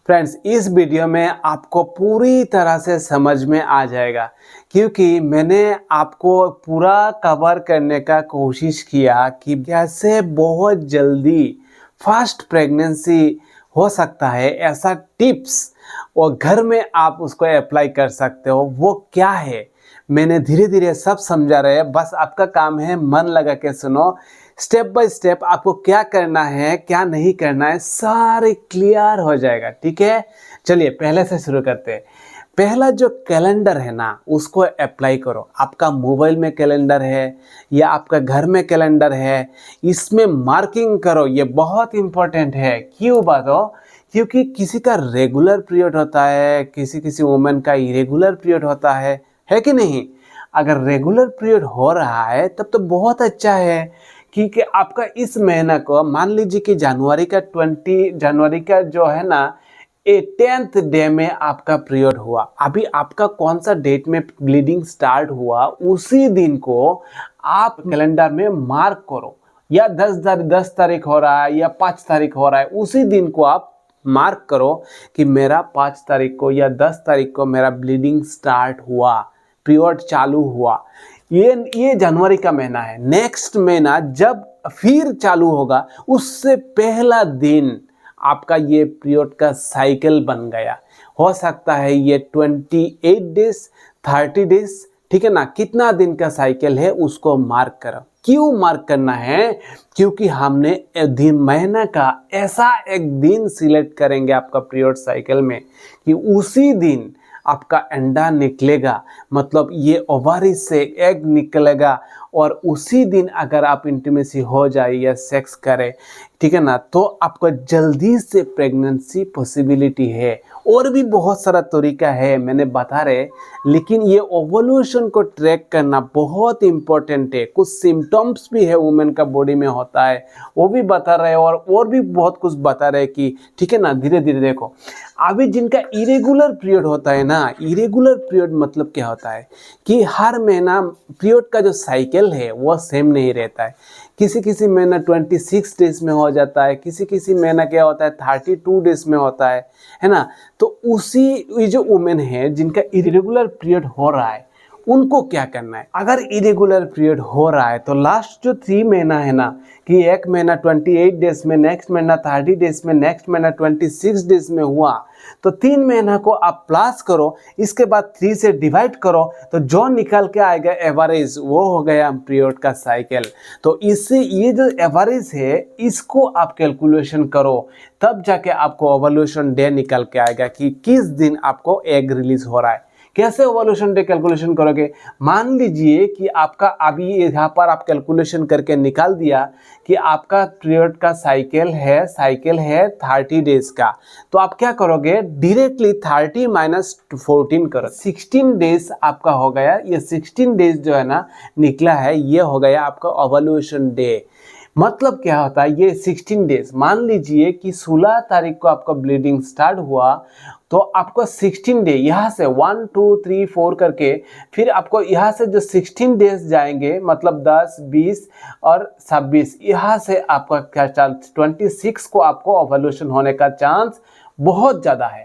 Friends, इस video में आपको पूरी तरह से समझ में आ जाएगा क्योंकि मैंने आपको पूरा कवर करने का कोशिश किया कि कैसे बहुत जल्दी फास्ट प्रेगनेंसी हो सकता है। ऐसा टिप्स और घर में आप उसको अप्लाई कर सकते हो, वो क्या है मैंने धीरे धीरे सब समझा रहे हैं। बस आपका काम है मन लगा के सुनो। स्टेप बाय स्टेप आपको क्या करना है क्या नहीं करना है सारे क्लियर हो जाएगा। ठीक है, चलिए पहले से शुरू करते हैं। पहला जो कैलेंडर है ना, उसको अप्लाई करो। आपका मोबाइल में कैलेंडर है या आपका घर में कैलेंडर है, इसमें मार्किंग करो। ये बहुत इंपॉर्टेंट है। क्यों बात हो? क्योंकि किसी का रेगुलर पीरियड होता है, किसी किसी वुमेन का इरेगुलर पीरियड होता है कि नहीं? अगर रेगुलर पीरियड हो रहा है तब तो बहुत अच्छा है, क्योंकि आपका इस महीना को मान लीजिए कि जनवरी का जो है ना 10th डे में आपका पीरियड हुआ। अभी आपका कौन सा डेट में ब्लीडिंग स्टार्ट हुआ उसी दिन को आप कैलेंडर में मार्क करो। या 10 तारीख हो रहा है या 5 तारीख हो रहा है, उसी दिन को आप मार्क करो कि मेरा 5 तारीख को या 10 तारीख को मेरा ब्लीडिंग स्टार्ट हुआ, पीरियड चालू हुआ। ये जनवरी का महीना है। नेक्स्ट महीना जब फिर चालू होगा उससे पहला दिन आपका ये पीरियड का साइकिल बन गया। हो सकता है ये 28 डेज 30 डेज, ठीक है ना? कितना दिन का साइकिल है उसको मार्क करो। क्यों मार्क करना है? क्योंकि हमने दिन महीना का ऐसा एक दिन सिलेक्ट करेंगे आपका पीरियड साइकिल में कि उसी दिन आपका अंडा निकलेगा, मतलब ये ओवरी से एग निकलेगा और उसी दिन अगर आप इंटीमेसी हो जाए या सेक्स करें, ठीक है ना, तो आपको जल्दी से प्रेगनेंसी पॉसिबिलिटी है। और भी बहुत सारा तरीका है मैंने बता रहे, लेकिन ये ओवल्यूशन को ट्रैक करना बहुत इंपॉर्टेंट है। कुछ सिम्टम्स भी है वुमेन का बॉडी में होता है, वो भी बता रहे और भी बहुत कुछ बता रहे कि ठीक है ना, धीरे धीरे देखो। अभी जिनका इरेगुलर पीरियड होता है ना, इरेगुलर पीरियड मतलब क्या होता है कि हर महीना पीरियड का जो साइकिल है वो सेम नहीं रहता है। किसी किसी महीना 26 डेज में हो जाता है, किसी किसी महीना क्या होता है 32 डेज में होता है ना? तो उसी ये जो वुमेन है जिनका इरेगुलर पीरियड हो रहा है उनको क्या करना है? अगर इरेगुलर पीरियड हो रहा है तो लास्ट जो 3 महीना है ना, कि एक महीना 28 डेज में, नेक्स्ट महीना 30 डेज में, नेक्स्ट महीना 26 डेज में हुआ, तो 3 महीना को आप प्लस करो, इसके बाद 3 से डिवाइड करो, तो जो निकल के आएगा एवरेज वो हो गया पीरियड का साइकिल। तो इससे ये जो एवरेज है इसको आप कैलकुलेशन करो, तब जाके आपको ओवल्यूशन डे निकल के आएगा कि किस दिन आपको एग रिलीज हो रहा है। कैसे ओवल्यूशन डे कैलकुलेशन करोगे? मान लीजिए कि आपका अभी यहाँ पर आप कैलकुलेशन करके निकाल दिया कि आपका पीरियड का साइकिल है 30 डेज का, तो आप क्या करोगे? डायरेक्टली 30 माइनस 14 करो, 16 डेज आपका हो गया। ये 16 डेज जो है ना निकला है, ये हो गया आपका ओवल्यूशन डे। मतलब क्या होता है ये 16 डेज? मान लीजिए कि 16 तारीख को आपका ब्लीडिंग स्टार्ट हुआ, तो आपको 16 डे यहाँ से 1 2 3 4 करके फिर आपको यहाँ से जो 16 डेज जाएंगे, मतलब 10 20 और 26, यहाँ से आपका क्या चांस 26 को आपको ओवल्यूशन होने का चांस बहुत ज़्यादा है।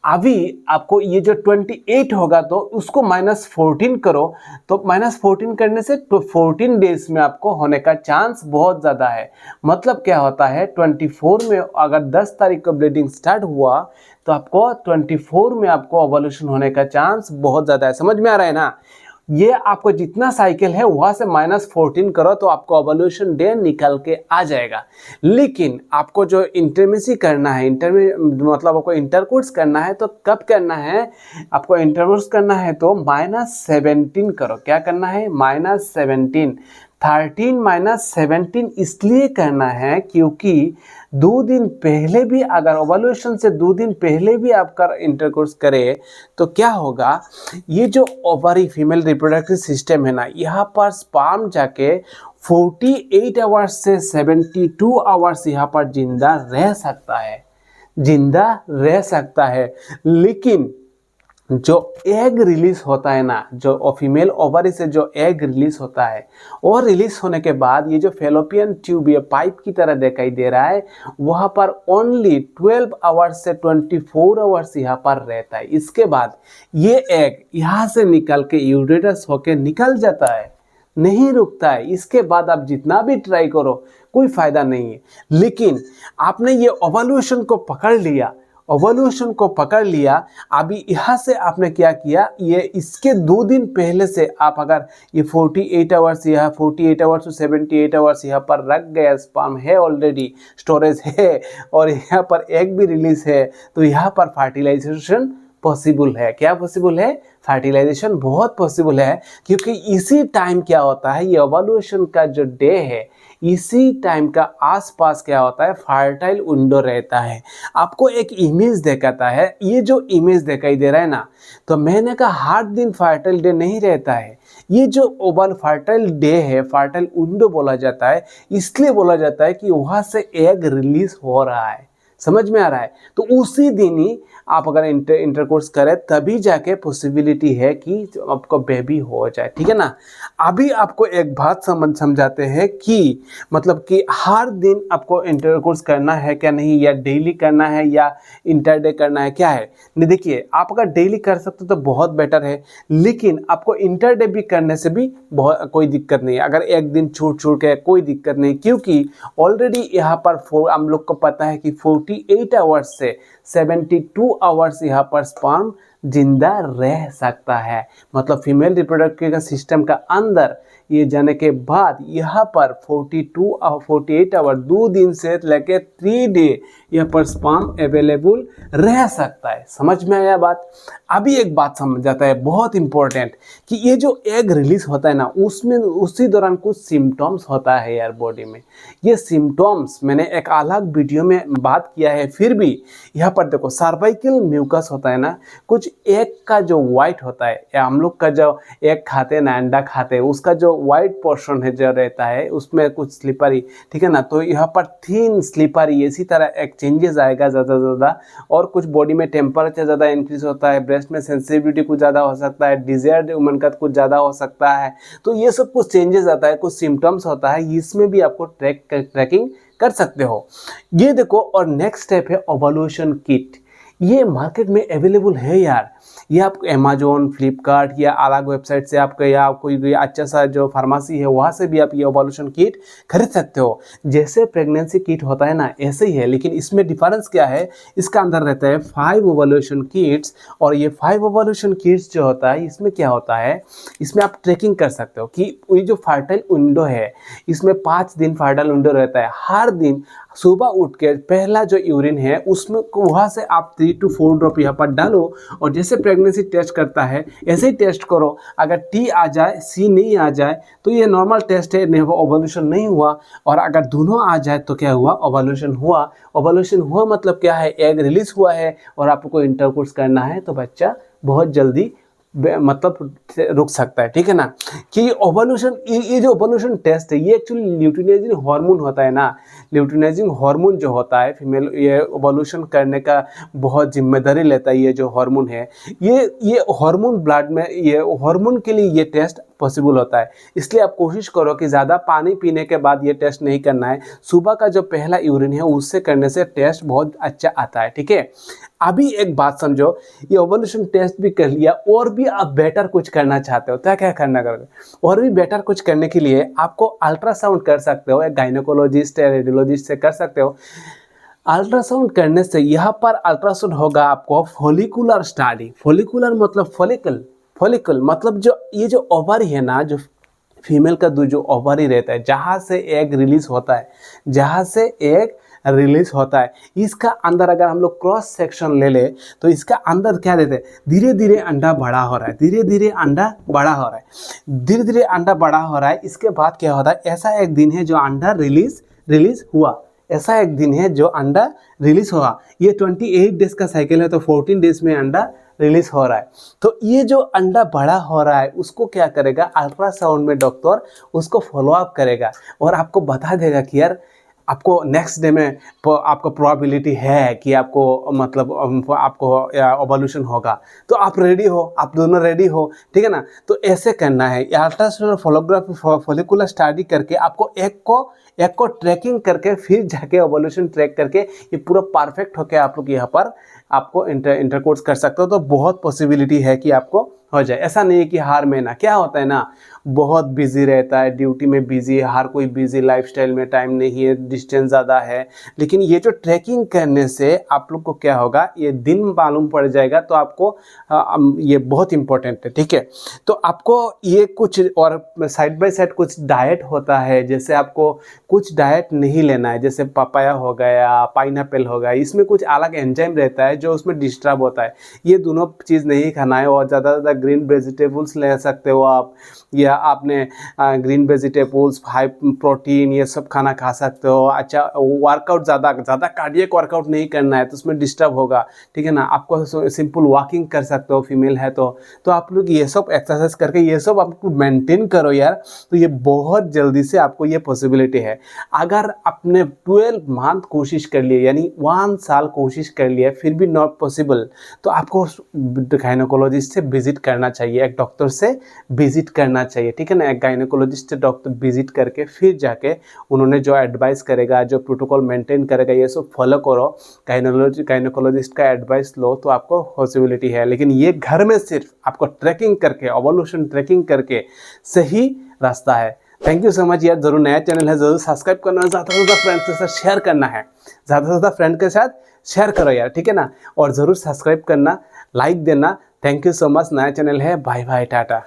अभी आपको ये जो 28 होगा तो उसको -14 करो, तो -14 करने से तो 14 डेज में आपको होने का चांस बहुत ज़्यादा है। मतलब क्या होता है 24 में अगर 10 तारीख को ब्लीडिंग स्टार्ट हुआ तो आपको 24 में आपको ओवल्यूशन होने का चांस बहुत ज़्यादा है। समझ में आ रहा है ना? ये आपको जितना साइकिल है वहाँ से -14 करो तो आपको ओवल्यूशन डे निकल के आ जाएगा। लेकिन आपको जो इंटरमेसी करना है, मतलब आपको इंटरकोर्स करना है, तो कब करना है? आपको इंटरकोर्स करना है तो -17 करो। क्या करना है? -17। 13 माइनस 17 इसलिए करना है क्योंकि 2 दिन पहले भी, अगर ओवल्यूशन से 2 दिन पहले भी आपका इंटरकोर्स करे तो क्या होगा? ये जो ओवरी फीमेल रिप्रोडक्टिव सिस्टम है ना, यहाँ पर स्पर्म जाके 48 आवर्स से 72 आवर्स यहाँ पर जिंदा रह सकता है, जिंदा रह सकता है। लेकिन जो एग रिलीज होता है ना, जो फीमेल ओवरी से जो एग रिलीज होता है, और रिलीज होने के बाद ये जो फेलोपियन ट्यूब ये पाइप की तरह दिखाई दे रहा है, वहाँ पर ओनली 12 आवर्स से 24 आवर्स यहाँ पर रहता है। इसके बाद ये एग यहाँ से निकल के यूरेटस होके निकल जाता है, नहीं रुकता है। इसके बाद आप जितना भी ट्राई करो कोई फायदा नहीं है। लेकिन आपने ये ओवल्यूशन को पकड़ लिया, ओवल्यूशन को पकड़ लिया। अभी यहाँ से आपने क्या किया, ये इसके 2 दिन पहले से आप अगर ये 48 आवर्स यहाँ 48 आवर्स टू 78 आवर्स यहाँ पर रख गया, स्पर्म है ऑलरेडी, स्टोरेज है और यहाँ पर एग भी रिलीज है, तो यहाँ पर फर्टिलाइजेशन पॉसिबल है। क्या पॉसिबल है? फर्टिलाइजेशन बहुत पॉसिबल है, क्योंकि इसी टाइम क्या होता है, ये ओवल्यूशन का जो डे है, इसी टाइम का आसपास क्या होता है, फर्टाइल विंडो रहता है। आपको एक इमेज दिखाता है, ये जो इमेज दिखाई दे रहा है ना, तो मैंने कहा हर दिन फर्टाइल डे नहीं रहता है। ये जो ओवल फर्टाइल डे है, फर्टाइल विंडो बोला जाता है, इसलिए बोला जाता है कि वहाँ से एग रिलीज हो रहा है। समझ में आ रहा है? तो उसी दिन ही आप अगर इंटरकोर्स करें तभी जाके पॉसिबिलिटी है कि आपको बेबी हो जाए। ठीक है ना? अभी आपको एक बात समझाते हैं कि मतलब कि हर दिन आपको इंटरकोर्स करना है क्या नहीं, या डेली करना है या इंटरडे करना है, क्या है। नहीं, देखिए आप अगर डेली कर सकते हो तो बहुत बेटर है, लेकिन आपको इंटरडे भी करने से भी बहुत कोई दिक्कत नहीं है। अगर एक दिन छूट के कोई दिक्कत नहीं, क्योंकि ऑलरेडी यहाँ पर हम लोग को पता है कि 48 आवर्स से 72 आवर्स यहाँ पर स्पर्म जिंदा रह सकता है। मतलब फीमेल रिप्रोडक्टिव सिस्टम का अंदर ये जाने के बाद यहाँ पर 48 आवर 2 दिन से लेके 3 डे यहाँ पर स्पर्म अवेलेबल रह सकता है। समझ में आया बात? अभी एक बात समझ जाता है बहुत इंपॉर्टेंट, कि ये जो एग रिलीज होता है ना, उसमें उसी दौरान कुछ सिम्टम्स होता है यार बॉडी में। ये सिम्टम्स मैंने एक अलग वीडियो में बात किया है, फिर भी यहाँ पर देखो, सर्वाइकल म्यूकस होता है ना, कुछ एग का जो वाइट होता है, या हम लोग का जो एग खाते हैं ना, अंडा खाते हैं, उसका जो वाइट पोर्शन है जो रहता है उसमें कुछ स्लिपरी, ठीक है ना, तो यहाँ पर थिन स्लिपरी इसी तरह एक चेंजेस आएगा ज़्यादा ज़्यादा। और कुछ बॉडी में टेम्परेचर ज़्यादा इंक्रीज होता है, ब्रेस्ट में सेंसिटिविटी कुछ ज़्यादा हो सकता है, डिजायर्ड वुमन का कुछ ज़्यादा हो सकता है। तो ये सब कुछ चेंजेस आता है, कुछ सिम्टम्स होता है, इसमें भी आपको ट्रैकिंग कर सकते हो। ये देखो, और नेक्स्ट स्टेप है ओवल्यूशन किट। ये मार्केट में अवेलेबल है यार। ये आप अमेजोन, फ्लिपकार्ट या अलग वेबसाइट से आपका, या कोई अच्छा सा जो फार्मेसी है वहाँ से भी आप ये ओवल्यूशन किट खरीद सकते हो। जैसे प्रेगनेंसी किट होता है ना, ऐसे ही है, लेकिन इसमें डिफरेंस क्या है, इसका अंदर रहता है 5 ओवल्यूशन किट्स। और ये 5 ओवल्यूशन किट्स जो होता है, इसमें क्या होता है, इसमें आप ट्रैकिंग कर सकते हो कि ये जो फर्टाइल विंडो है, इसमें 5 दिन फर्टाइल विंडो रहता है। हर दिन सुबह उठ के पहला जो यूरिन है उसमें वहाँ से आप 3 to 4 ड्रॉप यहाँ पर डालो, और जैसे प्रेगनेंसी टेस्ट करता है ऐसे ही टेस्ट करो। अगर टी आ जाए, सी नहीं आ जाए, तो ये नॉर्मल टेस्ट है, नहीं ओवल्यूशन नहीं हुआ। और अगर दोनों आ जाए तो क्या हुआ, ओवल्यूशन हुआ। ओवल्यूशन हुआ मतलब क्या है, एग रिलीज हुआ है और आपको इंटरकोर्स करना है, तो बच्चा बहुत जल्दी मतलब रुक सकता है। ठीक है ना? कि ओवल्यूशन, ये जो ओवल्यूशन टेस्ट है, ये एक्चुअली ल्यूटिनाइजिंग हार्मोन होता है ना, ल्यूटिनाइजिंग हार्मोन जो होता है फीमेल, ये ओवल्यूशन करने का बहुत जिम्मेदारी लेता है। ये जो हार्मोन है, ये हार्मोन ब्लड में, ये हार्मोन के लिए ये टेस्ट पॉसिबल होता है। इसलिए आप कोशिश करो कि ज़्यादा पानी पीने के बाद ये टेस्ट नहीं करना है। सुबह का जो पहला यूरिन है उससे करने से टेस्ट बहुत अच्छा आता है। ठीक है? अभी एक बात समझो, ये ओवल्यूशन टेस्ट भी कर लिया, और भी आप बेटर कुछ करना चाहते हो तो क्या करना करोगे? और भी बेटर कुछ करने के लिए आपको अल्ट्रासाउंड कर सकते हो, एक गायनेकोलॉजिस्ट या रेडियोलॉजिस्ट से कर सकते हो। अल्ट्रासाउंड करने से यहाँ पर अल्ट्रासाउंड होगा आपको फॉलिकुलर स्टडी। फॉलिकुलर मतलब फॉलिकल मतलब जो ये जो ओवरी है ना, जो फीमेल का जो ओवरी रहता है, जहाँ से एग रिलीज होता है, जहाँ से एग रिलीज होता है, इसका अंदर अगर हम लोग क्रॉस सेक्शन ले ले तो इसका अंदर क्या देते हैं, धीरे धीरे अंडा बड़ा हो रहा है, धीरे धीरे अंडा बड़ा हो रहा है, धीरे धीरे अंडा बड़ा हो रहा है। इसके बाद क्या होता है, ऐसा एक दिन है जो अंडा रिलीज हुआ, ऐसा एक दिन है जो अंडा रिलीज हुआ। ये 28 डेज का साइकिल है, तो 14 डेज में अंडा रिलीज हो रहा है। तो ये जो अंडा बड़ा हो रहा है उसको क्या करेगा, अल्ट्रासाउंड में डॉक्टर उसको फॉलो अप करेगा और आपको बता देगा कि यार आपको नेक्स्ट डे में आपको प्रोबेबिलिटी है कि आपको मतलब आपको ओवल्यूशन होगा, तो आप रेडी हो, आप दोनों रेडी हो, ठीक है ना। तो ऐसे करना है। अल्ट्रासोनोग्राफी फोलोग्राफी फॉलिकुलर स्टडी करके आपको एक को ट्रैकिंग करके फिर जाके ओवल्यूशन ट्रैक करके ये पूरा परफेक्ट होके आप लोग यहाँ पर आपको इंटरकोर्स कर सकते हो। तो बहुत पॉसिबिलिटी है कि आपको हो जाए। ऐसा नहीं है कि हर महीना, क्या होता है ना, बहुत बिजी रहता है, ड्यूटी में बिजी है, हर कोई बिजी लाइफस्टाइल में, टाइम नहीं है, डिस्टेंस ज़्यादा है। लेकिन ये जो ट्रैकिंग करने से आप लोग को क्या होगा, ये दिन मालूम पड़ जाएगा। तो आपको ये बहुत इंपॉर्टेंट है, ठीक है। तो आपको ये कुछ और साइड बाय साइड कुछ डाइट होता है, जैसे आपको कुछ डाइट नहीं लेना है, जैसे पपाया हो गया, पाइनएप्पल हो गया, इसमें कुछ अलग एंजाइम रहता है जो उसमें डिस्टर्ब होता है। ये दोनों चीज़ नहीं खाना है। और ज़्यादा ग्रीन वेजिटेबल्स ले सकते हो आप, या आपने ग्रीन वेजिटेबल्स, हाई प्रोटीन, ये सब खाना खा सकते हो। अच्छा, वर्कआउट ज़्यादा कार्डियक वर्कआउट नहीं करना है, तो उसमें डिस्टर्ब होगा, ठीक है ना। आपको सिंपल वॉकिंग कर सकते हो, फीमेल है तो आप लोग ये सब एक्सरसाइज करके ये सब आपको मेंटेन करो यार। तो ये बहुत जल्दी से आपको ये पॉसिबिलिटी है। अगर आपने 12 मंथ कोशिश कर लिए, यानी 1 साल कोशिश कर लिया, फिर भी नॉट पॉसिबल, तो आपको गायनेकोलॉजिस्ट से विजिट करना चाहिए, एक डॉक्टर से विजिट करना चाहिए, ठीक है ना। एक गायनेकोलॉजिस्ट से डॉक्टर विजिट करके फिर जाके उन्होंने जो एडवाइस करेगा, जो प्रोटोकॉल मेंटेन करेगा, ये सब फॉलो करो। गायनेकोलॉजिस्ट का एडवाइस लो तो आपको पॉसिबिलिटी है। लेकिन ये घर में सिर्फ आपको ट्रैकिंग करके, ओवल्यूशन ट्रैकिंग करके सही रास्ता है। थैंक यू सो मच यार। जरूर नया चैनल है, जरूर सब्सक्राइब करना है, ज़्यादा से ज़्यादा फ्रेंड्स के साथ शेयर करना है, ज़्यादा से ज़्यादा फ्रेंड के साथ शेयर करो यार, ठीक है ना। और ज़रूर सब्सक्राइब करना, लाइक देना। Thank you so much. नया चैनल है, बाय बाय, टाटा।